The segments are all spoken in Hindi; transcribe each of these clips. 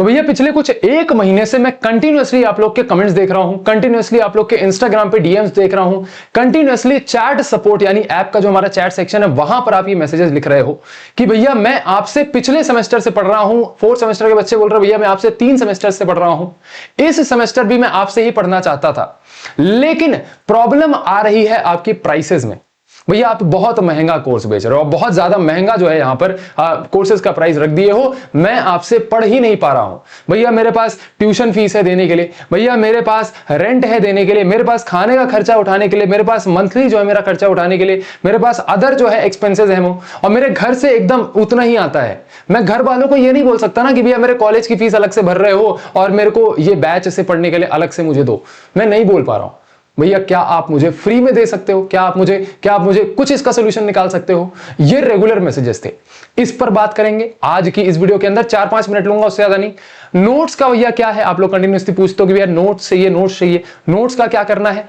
तो भैया पिछले कुछ एक महीने से मैं कंटिन्यूअसली आप लोग के कमेंट्स देख रहा हूं, कंटिन्यूअसली आप लोग के इंस्टाग्राम पे डीएम्स देख रहा हूं, कंटिन्यूअसली चैट सपोर्ट यानी ऐप का जो हमारा चैट सेक्शन है वहां पर आप ये मैसेजेस लिख रहे हो कि भैया मैं आपसे पिछले सेमेस्टर से पढ़ रहा हूं। 4th सेमेस्टर के बच्चे बोल रहे हैं भैया मैं आपसे 3 सेमेस्टर से पढ़ रहा हूं, इस सेमेस्टर भी मैं आपसे ही पढ़ना चाहता था, लेकिन प्रॉब्लम आ रही है आपकी प्राइसेस में। भैया आप बहुत महंगा कोर्स बेच रहे हो, बहुत ज्यादा महंगा जो है यहां पर कोर्सेज का प्राइस रख दिए हो, मैं आपसे पढ़ ही नहीं पा रहा हूं। भैया मेरे पास ट्यूशन फीस है देने के लिए, भैया मेरे पास रेंट है देने के लिए, मेरे पास खाने का खर्चा उठाने के लिए, मेरे पास मंथली जो है मेरा खर्चा उठाने के लिए, मेरे पास अदर जो है एक्सपेंसेस है वो, और मेरे घर से एकदम उतना ही आता है। मैं घर वालों को ये नहीं बोल सकता ना कि भैया मेरे कॉलेज की फीस अलग से भर रहे हो और मेरे को ये बैच से पढ़ने के लिए अलग से मुझे दो, मैं नहीं बोल पा रहा हूं। भैया क्या आप मुझे फ्री में दे सकते हो? क्या आप मुझे कुछ इसका सोल्यूशन निकाल सकते हो? ये रेगुलर मैसेजेस थे, इस पर बात करेंगे आज की इस वीडियो के अंदर। 4-5 मिनट लूंगा, उससे ज्यादा नहीं। नोट्स का भैया क्या है, आप लोग कंटिन्यूअसली पूछते हो कि भैया नोट्स चाहिए, नोट्स चाहिए, नोट्स का क्या करना है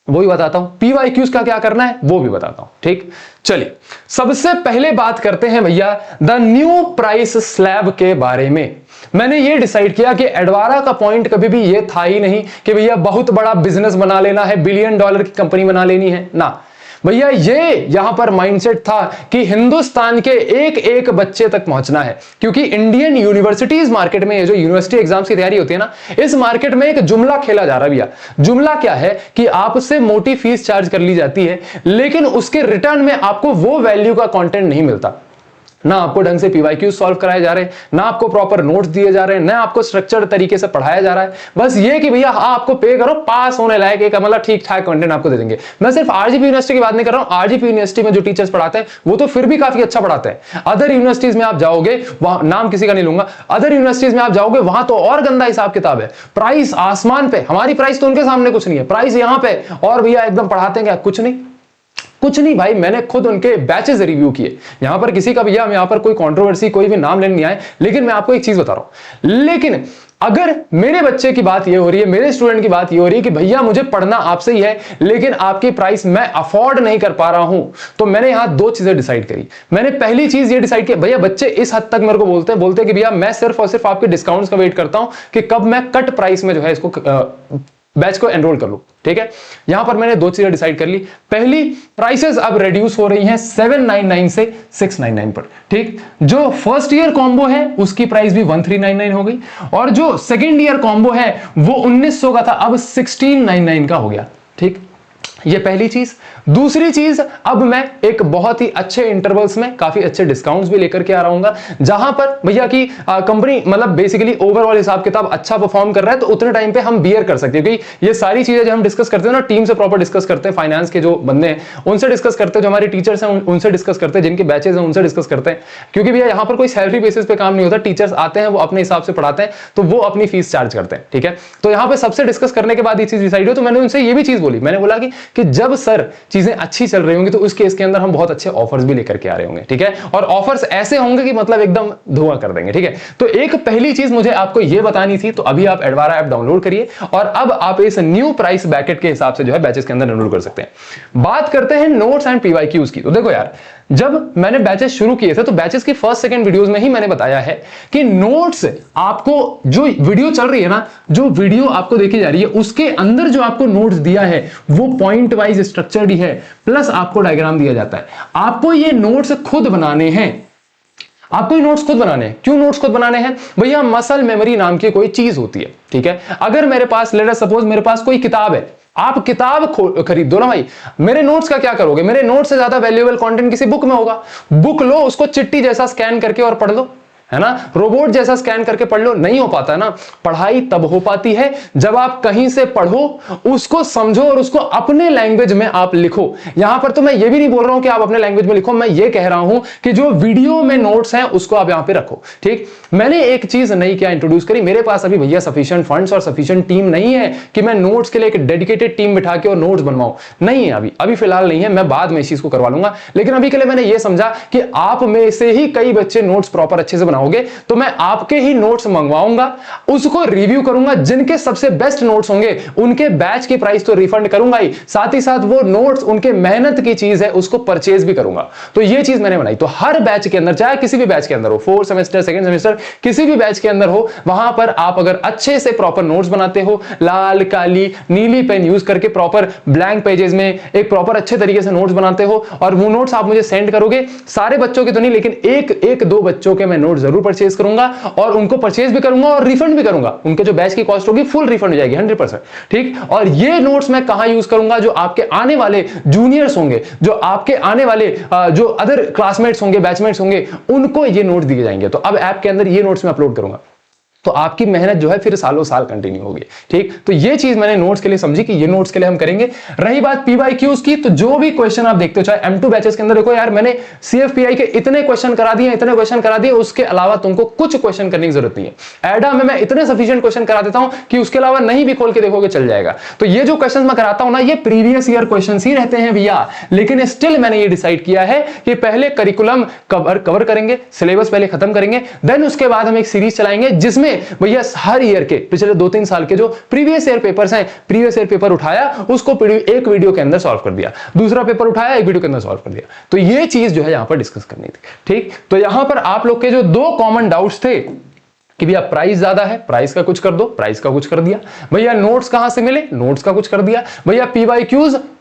वो भी बताता हूं, पीवाईक्यूज का क्या करना है वो भी बताता हूं। ठीक, चलिए सबसे पहले बात करते हैं भैया द न्यू प्राइस स्लैब के बारे में। मैंने ये डिसाइड किया कि एडवारा का पॉइंट कभी भी ये था ही नहीं कि भैया बहुत बड़ा बिजनेस बना लेना है, $1 बिलियन की कंपनी बना लेनी है ना। भैया ये यहां पर माइंडसेट था कि हिंदुस्तान के एक एक बच्चे तक पहुंचना है, क्योंकि इंडियन यूनिवर्सिटीज मार्केट में, ये जो यूनिवर्सिटी एग्जाम्स की तैयारी होती है ना, इस मार्केट में एक जुमला खेला जा रहा है भैया। जुमला क्या है कि आपसे मोटी फीस चार्ज कर ली जाती है, लेकिन उसके रिटर्न में आपको वो वैल्यू का कंटेंट नहीं मिलता। ना आपको ढंग से पीवाईक्यू सॉल्व कराए जा रहे हैं, ना आपको प्रॉपर नोट्स दिए जा रहे हैं, ना आपको स्ट्रक्चर्ड तरीके से पढ़ाया जा रहा है। बस ये कि भैया हाँ आपको पे करो, पास होने लायक एक मतलब ठीक ठाक कंटेंट आपको दे देंगे। मैं सिर्फ आरजीपी यूनिवर्सिटी की बात नहीं कर रहा हूं, आरजीपी यूनिवर्सिटी में जो टीचर्स पढ़ाते हैं वो तो फिर भी काफी अच्छा पढ़ाते हैं। अदर यूनिवर्सिटीज में आप जाओगे, वहां नाम किसी का नहीं लूंगा, अदर यूनिवर्सिटीज में आप जाओगे वहां तो और गंदा हिसाब किताब है, प्राइस आसमान पे। हमारी प्राइस तो उनके सामने कुछ नहीं है, प्राइस यहां पे, और भैया एकदम पढ़ाते हैं क्या? कुछ नहीं भाई, मैंने खुद उनके बैचेस रिव्यू किए। यहां पर किसी का भैया, यहां पर कोई कंट्रोवर्सी, कोई भी नाम लेने नहीं आए, लेकिन मैं आपको एक चीज बता रहा हूं, लेकिन अगर मेरे बच्चे की बात ये हो रही है, मेरे स्टूडेंट की बात ये हो रही है कि भैया मुझे पढ़ना आपसे ही है, लेकिन आपकी प्राइस मैं अफोर्ड नहीं कर पा रहा हूं, तो मैंने यहां 2 चीजें डिसाइड करी। मैंने पहली चीज ये डिसाइड की, भैया बच्चे इस हद तक मेरे को बोलते हैं कि भैया मैं सिर्फ और सिर्फ आपके डिस्काउंट्स का वेट करता हूं कि कब मैं कट प्राइस में जो है इसको बैच को एनरोल कर लूं। ठीक है, यहां पर मैंने 2 चीजें डिसाइड कर ली। पहली, प्राइसेस अब रिड्यूस हो रही हैं 799 से 699 पर। ठीक, जो फर्स्ट ईयर कॉम्बो है उसकी प्राइस भी 1399 हो गई, और जो सेकेंड ईयर कॉम्बो है वो 1900 का था, अब 1699 का हो गया। ठीक, ये पहली चीज। दूसरी चीज, अब मैं एक बहुत ही अच्छे इंटरवल्स में काफी अच्छे डिस्काउंट्स भी लेकर के आ रहा हूं, जहां पर भैया की कंपनी मतलब बेसिकली ओवरऑल हिसाब किताब अच्छा परफॉर्म कर रहा है, तो उतने टाइम पे हम बियर कर सकते हैं। क्योंकि ये सारी चीजें जो हम डिस्कस करते हैं ना, टीम से प्रॉपर डिस्कस करते हैं, फाइनेंस के जो बंदे हैं उनसे डिस्कस करते हैं, जो हमारे टीचर्स हैं उनसे डिस्कस करते हैं, जिनके बैचेस हैं उनसे डिस्कस करते हैं। क्योंकि भैया यहां पर कोई सैलरी बेसिस पे काम नहीं होता, टीचर्स आते हैं वो अपने हिसाब से पढ़ाते हैं, तो वो अपनी फीस चार्ज करते हैं। ठीक है, तो यहां पर सबसे डिस्कस करने के बाद ये चीज डिसाइड हुई, तो मैंने उनसे ये भी चीज बोली, मैंने बोला कि जब सर चीजें अच्छी चल रही होंगी तो उस केस के अंदर हम बहुत अच्छे ऑफर्स भी लेकर के आ रहे होंगे। ठीक है, और ऑफर्स ऐसे होंगे कि मतलब एकदम धुआं कर देंगे। ठीक है, तो एक पहली चीज मुझे आपको यह बतानी थी, तो अभी आप एडवारा ऐप डाउनलोड करिए और अब आप इस न्यू प्राइस बैकेट के हिसाब से जो है बैचेस के अंदर एनरोल कर सकते हैं। बात करते हैं नोट्स एंड पीवाईक्यूज की। तो देखो यार, जब मैंने बैचेस शुरू किए थे तो बैचेस की फर्स्ट सेकंड वीडियोस में ही मैंने बताया है कि नोट्स आपको, जो वीडियो चल रही है ना, जो वीडियो आपको देखी जा रही है उसके अंदर जो आपको नोट्स दिया है वो पॉइंट वाइज स्ट्रक्चर्ड ही है, प्लस आपको डायग्राम दिया जाता है। आपको ये नोट्स खुद बनाने हैं, आपको ये नोट्स खुद बनाने हैं। क्यों नोट्स खुद बनाने हैं? भैया मसल मेमोरी नाम की कोई चीज होती है। ठीक है, अगर मेरे पास लेट अस सपोज मेरे पास कोई किताब है, आप किताब खरीद दो ना भाई, मेरे नोट्स का क्या करोगे? मेरे नोट्स से ज्यादा वैल्यूएबल कंटेंट किसी बुक में होगा। बुक लो, उसको चिट्ठी जैसा स्कैन करके और पढ़ लो, है ना, रोबोट जैसा स्कैन करके पढ़ लो। नहीं हो पाता ना। पढ़ाई तब हो पाती है जब आप कहीं से पढ़ो, उसको समझो और उसको अपने लैंग्वेज में आप लिखो। यहां पर तो मैं ये भी नहीं बोल रहा हूं कि आप अपने लैंग्वेज में लिखो, मैं ये कह रहा हूं कि जो वीडियो में नोट्स हैं उसको आप यहां पे रखो। ठीक, मैंने एक चीज नई क्या इंट्रोड्यूस करी, मेरे पास अभी भैया सफिशिएंट फंड्स और सफिशिएंट टीम नहीं है कि मैं नोट्स के लिए एक डेडिकेटेड टीम बिठा के और नोट्स बनवाऊं। नहीं है, अभी फिलहाल नहीं है, मैं बाद में इस चीज को करवा लूंगा। लेकिन अभी के लिए मैंने ये समझा कि आप में से ही कई बच्चे नोट्स प्रॉपर अच्छे से बनाओ बनाओगे तो मैं आपके ही नोट्स मंगवाऊंगा, उसको रिव्यू करूंगा, जिनके सबसे बेस्ट नोट्स होंगे उनके बैच की प्राइस तो रिफंड करूंगा ही, साथ ही साथ वो नोट्स उनके मेहनत की चीज है उसको परचेज भी करूंगा। तो ये चीज मैंने बनाई। तो हर बैच के अंदर, चाहे किसी भी बैच के अंदर हो, 4 सेमेस्टर, सेकंड सेमेस्टर, किसी भी बैच के अंदर हो, वहां पर आप अगर अच्छे से प्रॉपर नोट्स बनाते हो, लाल काली नीली पेन यूज करके प्रॉपर ब्लैंक पेजेस में एक प्रॉपर अच्छे तरीके से नोट्स बनाते हो, और वो नोट्स आप मुझे सेंड करोगे, सारे बच्चों के तो नहीं लेकिन एक दो बच्चों के मैं नोट जरूर परचेज करूंगा, और उनको परचेज भी करूंगा और रिफंड भी करूंगा। उनके जो बैच की कॉस्ट होगी फुल रिफंड हो जाएगी 100%। ठीक, और ये नोट्स मैं कहां यूज करूंगा? जो आपके आने वाले जूनियर्स होंगे, जो आपके आने वाले जो अदर क्लासमेट्स होंगे, बैचमेट्स होंगे, उनको ये नोट्स दिए जाएंगे। तो अब ऐप के अंदर ये नोट्स मैं अपलोड करूंगा, तो आपकी मेहनत जो है फिर सालों साल कंटिन्यू होगी। ठीक, तो ये चीज मैंने नोट्स के लिए समझी कि ये नोट्स के लिए हम करेंगे। रही बात पीवाईक्यूज की, तो जो भी क्वेश्चन आप देखते हो, चाहे M2 बैचेस के अंदर, देखो यार मैंने CFPI के इतने क्वेश्चन करा दिए, उसके अलावा तुमको कुछ क्वेश्चन करने की जरूरत नहीं है। एडा में मैं इतने सफिशिएंट क्वेश्चन करा देता हूं कि उसके अलावा नहीं भी खोल के देखोगे चल जाएगा। तो ये जो क्वेश्चन मैं कराता हूं ना, ये प्रीवियस ईयर क्वेश्चन ही रहते हैं भैया, लेकिन स्टिल मैंने ये डिसाइड किया है कि पहले करिकुलम कवर करेंगे, सिलेबस पहले खत्म करेंगे, देन उसके बाद हम एक सीरीज चलाएंगे जिसमें भैया हर ईयर के पिछले 2-3 साल के जो प्रीवियस ईयर पेपर्स हैं, प्रीवियस ईयर पेपर उठाया, उसको एक वीडियो के अंदर सॉल्व कर दिया, दूसरा पेपर उठाया, एक वीडियो के अंदर सॉल्व कर दिया। तो ये चीज जो है यहां पर डिस्कस करनी थी। ठीक, तो यहां पर आप लोग के जो 2 कॉमन डाउट्स थे कि भैया प्राइस ज्यादा है, प्राइस का कुछ कर दो, प्राइस का कुछ कर दिया, भैया नोट्स कहां से मिले, नोट्स का कुछ कर दिया, भैया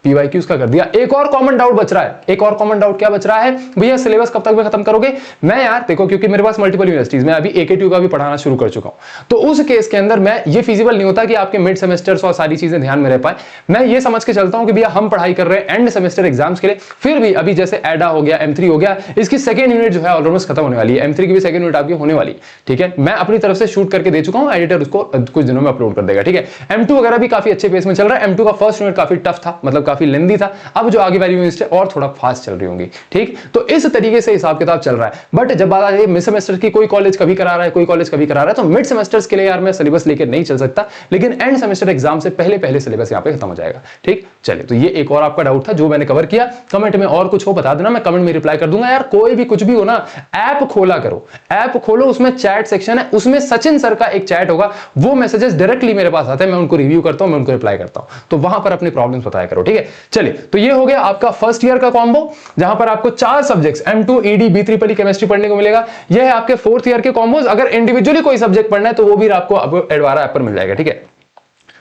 पीवाईक्यूज का कर दिया। एक और कॉमन डाउट बच रहा है, एक और कॉमन डाउट क्या बच रहा है? भैया सिलेबस कब तक में खत्म करोगे? मैं यार देखो, क्योंकि मेरे पास मल्टीपल यूनिवर्सिटीज में अभी AKTU का भी पढ़ाना शुरू कर चुका हूं, तो उस केस के अंदर मैं ये फिजिबल नहीं होता कि आपके मिड सेमेस्टर्स और सारी चीजें ध्यान में रह पाए। मैं ये समझ के चलता हूं कि भैया हम पढ़ाई कर रहे हैं एंड सेमेस्टर एग्जाम्स के लिए, फिर भी अभी जैसे एडा हो गया, M3 हो गया, इसकी सेकंड यूनिट जो है ऑलमोस्ट खत्म होने वाली है, M3 की भी सेकंड यूनिट आपकी होने वाली है। ठीक है, मैं अपनी तरफ से शूट करके दे चुका हूं, एडिटर उसको कुछ दिनों में अपलोड कर देगा। ठीक है, M2 वगैरह भी काफी अच्छे पेस में चल रहा है। M2 का फर्स्ट यूनिट काफी टफ था, मतलब काफी लेंदी था, अब जो आगे वाली यूनिट है और थोड़ा फास्ट चल रही होंगी। ठीक, तो इस तरीके से हिसाब किताब चल रहा है। बट जब बात आ जाए मिड सेमेस्टर की, कोई कॉलेज कभी करा रहा है, कोई कॉलेज कभी करा रहा है, तो मिड सेमेस्टर्स के लिए यार मैं सिलेबस लेकर नहीं चल सकता, लेकिन एंड सेमेस्टर एग्जाम से पहले सिलेबस यहां पे खत्म हो जाएगा। ठीक, चलिए, तो ये एक और आपका डाउट था जो मैंने कवर किया। कमेंट में और कुछ हो बता देना, मैं कमेंट में रिप्लाई कर दूंगा। यार कोई भी कुछ भी हो ना, ऐप खोला करो, ऐप खोलो, उसमें चैट सेक्शन है, उसमें सचिन सर का एक चैट होगा, वो मैसेजेस डायरेक्टली मेरे पास आते हैं, मैं उनको रिव्यू करता हूं, मैं उनको रिप्लाई करता हूं, तो वहां पर अपनी प्रॉब्लम्स बताया करो। ठीक है, चलिए, तो ये हो गया आपका फर्स्ट ईयर का कॉम्बो, जहां पर आपको 4 subjects M2 ED B3 chemistry पढ़ने को मिलेगा। यह है आपके फोर्थ ईयर के कॉम्बोज। अगर इंडिविजुअली कोई सब्जेक्ट पढ़ना है तो वो भी आपको एडवारा ऐप पर मिल जाएगा। ठीक है,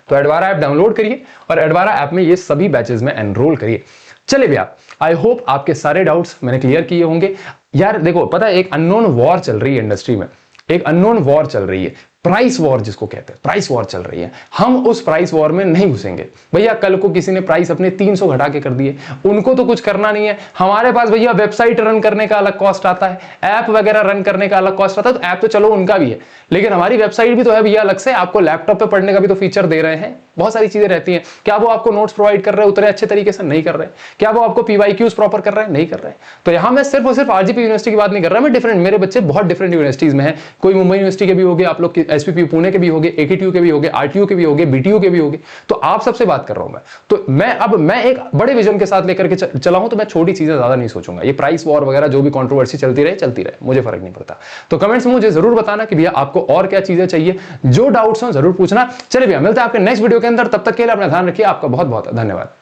तो एडवारा ऐप डाउनलोड करिए और एडवारा ऐप में ये सभी बैचेस में एनरोल करिए। चलिए भैया, आई होप आपके सारे डाउट्स मैंने क्लियर किए होंगे। यार देखो, पता है एक अननोन वॉर चल रही है इंडस्ट्री में, एक अननोन वॉर चल रही है, प्राइस वॉर जिसको कहते हैं, प्राइस वॉर चल रही है। हम उस प्राइस वॉर में नहीं घुसेंगे भैया। कल को किसी ने प्राइस अपने 300 घटा के कर दिए, उनको तो कुछ करना नहीं है। हमारे पास भैया वेबसाइट रन करने का अलग कॉस्ट आता है, ऐप वगैरह रन करने का अलग कॉस्ट आता है। तो ऐप तो चलो उनका भी है, लेकिन हमारी वेबसाइट भी तो है भैया अलग से। आपको लैपटॉप पे पढ़ने का भी तो फीचर दे रहे हैं, बहुत सारी चीजें रहती हैं। क्या वो आपको नोट्स प्रोवाइड कर रहे हैं उतने अच्छे तरीके से? नहीं कर रहे। क्या वो आपको पीवाईक्यूज प्रॉपर कर रहे हैं? नहीं कर रहे। तो यहां मैं सिर्फ और सिर्फ आरजीपी यूनिवर्सिटी की बात नहीं कर रहा, मैं डिफरेंट, मेरे बच्चे बहुत डिफरेंट यूनिवर्सिटीज में है। कोई मुंबई यूनिवर्सिटी के भी होंगे, आप लोग SPPU पुणे के भी होंगे, AKTU के भी होंगे, RTU के भी होंगे, BTU के भी होंगे। तो आप सबसे बात कर रहा हूं मैं। तो मैं एक बड़े विजन के साथ लेकर के चला हूं, तो मैं छोटी चीजें ज्यादा नहीं सोचूंगा। ये प्राइस वॉर वगैरह जो भी कंट्रोवर्सी चलती रहे, मुझे फर्क नहीं पड़ता। तो कमेंट्स में मुझे जरूर बताना कि भैया आपको और क्या चीजें चाहिए, जो डाउट्स हो जरूर पूछना। चलिए भैया, मिलते हैं आपके नेक्स्ट वीडियो के अंदर, तब तक के लिए अपना ध्यान रखिए। आपका बहुत बहुत धन्यवाद।